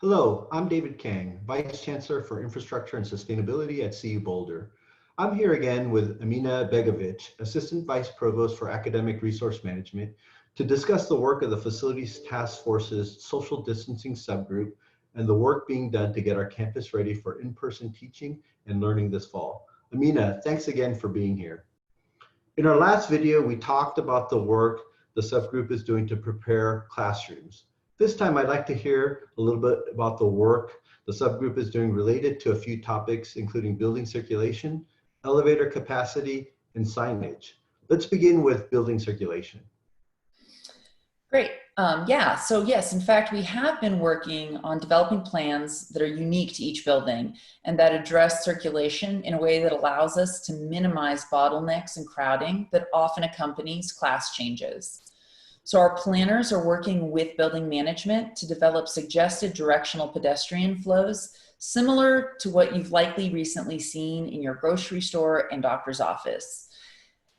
Hello, I'm David Kang, Vice Chancellor for Infrastructure and Sustainability at CU Boulder. I'm here again with Emina Begovic, Assistant Vice Provost for Academic Resource Management, to discuss the work of the Facilities Task Force's Social Distancing Subgroup and the work being done to get our campus ready for in-person teaching and learning this fall. Emina, thanks again for being here. In our last video, we talked about the work the subgroup is doing to prepare classrooms. This time, I'd like to hear a little bit about the work the subgroup is doing related to a few topics, including building circulation, elevator capacity, and signage. Let's begin with building circulation. Great. Yes, in fact, we have been working on developing plans that are unique to each building and that address circulation in a way that allows us to minimize bottlenecks and crowding that often accompanies class changes. So our planners are working with building management to develop suggested directional pedestrian flows, similar to what you've likely recently seen in your grocery store and doctor's office.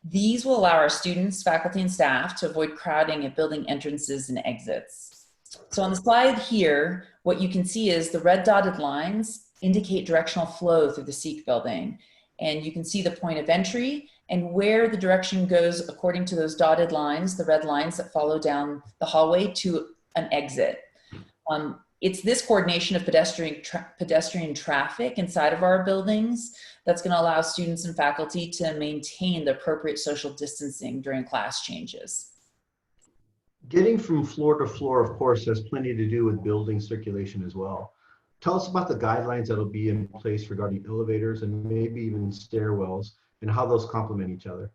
These will allow our students, faculty, and staff to avoid crowding at building entrances and exits. So on the slide here, what you can see is the red dotted lines indicate directional flow through the SEEK building. And you can see the point of entry and where the direction goes according to those dotted lines, the red lines that follow down the hallway to an exit. It's this coordination of pedestrian traffic inside of our buildings that's going to allow students and faculty to maintain the appropriate social distancing during class changes. Getting from floor to floor, of course, has plenty to do with building circulation as well. Tell us about the guidelines that will be in place regarding elevators and maybe even stairwells and how those complement each other.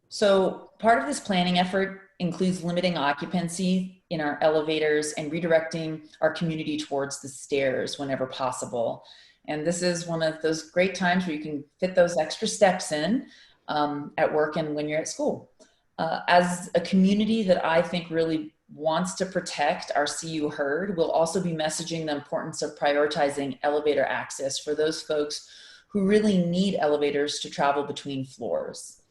So part of this planning effort includes limiting occupancy in our elevators and redirecting our community towards the stairs whenever possible. And this is one of those great times where you can fit those extra steps in at work and when you're at school. As a community that I think really wants to protect our CU herd, we'll also be messaging the importance of prioritizing elevator access for those folks who really need elevators to travel between floors.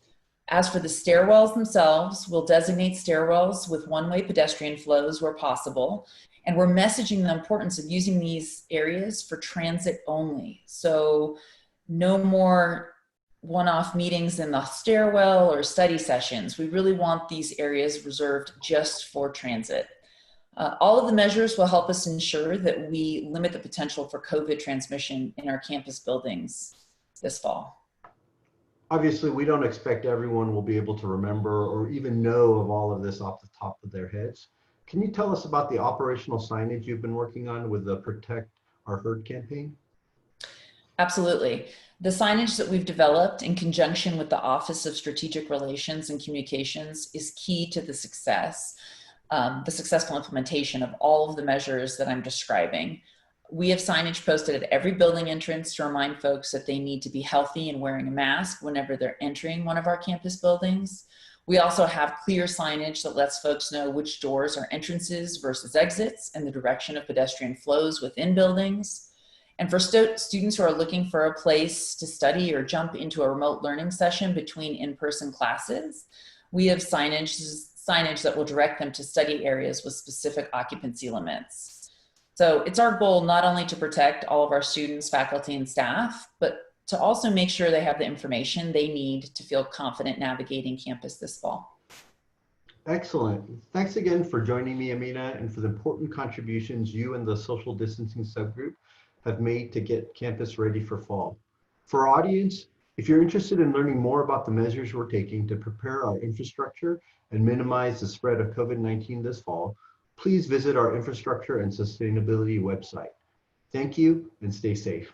As for the stairwells themselves, we'll designate stairwells with one-way pedestrian flows where possible, and we're messaging the importance of using these areas for transit only. So no more one-off meetings in the stairwell or study sessions. We really want these areas reserved just for transit. All of the measures will help us ensure that we limit the potential for COVID transmission in our campus buildings this fall. Obviously, we don't expect everyone will be able to remember or even know of all of this off the top of their heads. Can you tell us about the operational signage you've been working on with the Protect Our Herd campaign? Absolutely. The signage that we've developed in conjunction with the Office of Strategic Relations and Communications is key to the successful implementation of all of the measures that I'm describing. We have signage posted at every building entrance to remind folks that they need to be healthy and wearing a mask whenever they're entering one of our campus buildings. We also have clear signage that lets folks know which doors are entrances versus exits and the direction of pedestrian flows within buildings. And for students who are looking for a place to study or jump into a remote learning session between in-person classes, we have signage that will direct them to study areas with specific occupancy limits. So it's our goal not only to protect all of our students, faculty, and staff, but to also make sure they have the information they need to feel confident navigating campus this fall. Excellent. Thanks again for joining me, Emina, and for the important contributions you and the social distancing subgroup have made to get campus ready for fall. For our audience, if you're interested in learning more about the measures we're taking to prepare our infrastructure and minimize the spread of COVID-19 this fall, please visit our Infrastructure and Sustainability website. Thank you and stay safe.